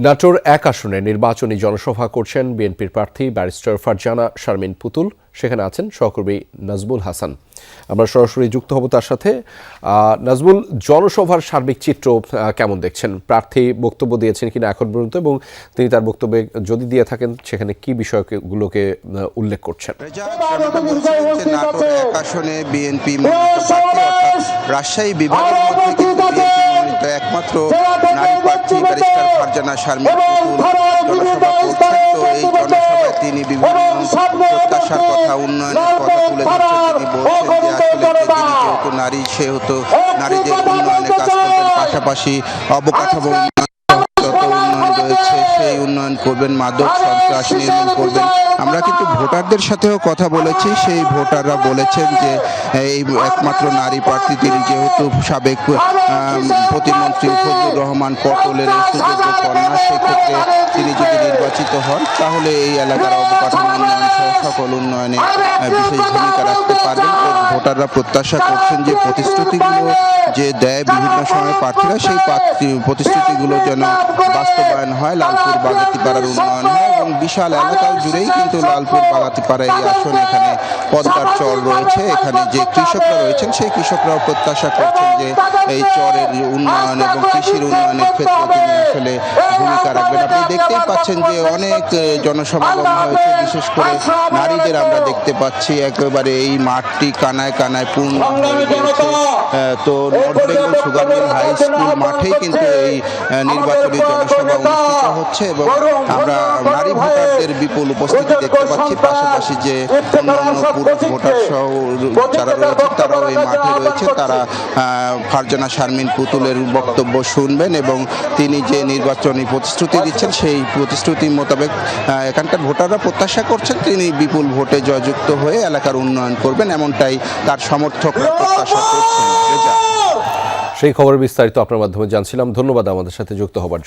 নাটোর ১ আসনে নির্বাচনী জনসভা করছেন বিএনপির প্রার্থী ব্যারিস্টার ফারজানা শারমিন পুতুল। সেখানে আছেন সহকর্মী নাজমুল হাসান। আমরা সরাসরি যুক্ত হব তার সাথে। নাজমুল, জনসভার সার্বিক চিত্র কেমন দেখছেন? প্রার্থী বক্তব্য দিয়েছেন কিনা এখন পর্যন্ত, এবং তিনি তার বক্তব্যে যদি দিয়ে থাকেন সেখানে কি বিষয়গুলোকে উল্লেখ করছেন? নাটোর ১ আসনে বিএনপি রাজশাহী বিভাগের মধ্যে কিন্তু বিএনপি মনোনীত একমাত্র নারী প্রার্থী ব্যারিস্টার ফারজানা শারমিন পুতুল জনসভা করছেন। তো এই জনসভায় তিনি বিভিন্ন প্রত্যাশার কথা, উন্নয়নের কথা তুলে ধরছেন। তিনি বলছেন যে আসলে তিনি যেহেতু নারী, সেহেতু নারীদের উন্নয়নে কাজ করবেন, পাশাপাশি অবকাঠামো যত উন্নয়ন রয়েছে সেই উন্নয়ন করবেন, মাদক সন্ত্রাস নির্মূল করবেন। আমরা কিন্তু ভোটারদের সাথেও কথা বলেছি, সেই ভোটাররা বলেছেন যে এই একমাত্র নারী প্রার্থী তিনি, যেহেতু সাবেক প্রতিমন্ত্রী ফজলুর রহমান পটলের এই সুযোগ্য কন্যা, সেক্ষেত্রে তিনি যদি নির্বাচিত হন তাহলে এই এলাকার অবকাঠামো উন্নয়ন সহ সকল উন্নয়নে বিশেষ ভূমিকা রাখতে পারবেন। ভোটাররা প্রত্যাশা করছেন যে প্রতিশ্রুতিগুলো যে দেয় বিভিন্ন সময় প্রার্থীরা, সেই প্রতিশ্রুতিগুলো যেন বাস্তবায়ন হয়, লালপুর বাগাতিপাড়ার উন্নয়ন হয়। এবং বিশাল এলাকা জুড়েই কিন্তু লালপুর বাগাতিপাড়া এই আসন, এখানে পদ্মার চর রয়েছে, এখানে যে কৃষকরা রয়েছেন সেই কৃষকরাও প্রত্যাশা করছেন যে এই চরের উন্নয়ন এবং কৃষির উন্নয়নের ক্ষেত্রে তিনি আসলে ভূমিকা রাখবেন। আপনি দেখতেই পাচ্ছেন যে অনেক জনসমাগম হয়েছে, বিশেষ করে নারীদের আমরা দেখতে পাচ্ছি। একেবারে এই মাঠটি কানায় কানায় পূর্ণ হয়ে গিয়েছে। তো north Bengal sugar mill high school মাঠেই কিন্তু এই নির্বাচনী জনসভা অনুষ্ঠিত হচ্ছে এবং আমরা নারী ভোটারদের বিপুল উপস্থিতি দেখতে পাচ্ছি। পাশাপাশি যে অন্যান্য পুরুষ ভোটার সহ যারা রয়েছে তারাও এই মাঠে রয়েছে। তারা ফারজানা শারমিন পুতুলের বক্তব্য শুনবেন এবং তিনি যে নির্বাচনী প্রতিশ্রুতি দিচ্ছেন সেই প্রতিশ্রুতি মোতাবেক এখানকার ভোটাররা প্রত্যাশা করছেন তিনি বিপুল ভোটে জয়যুক্ত হয়ে এলাকার উন্নয়ন করবেন, এমনটাই তার সমর্থকরা প্রত্যাশা করছেন। সেই খবরের বিস্তারিত আপনার মাধ্যমে জানছিলাম। ধন্যবাদ আমাদের সাথে যুক্ত হবার জন্য।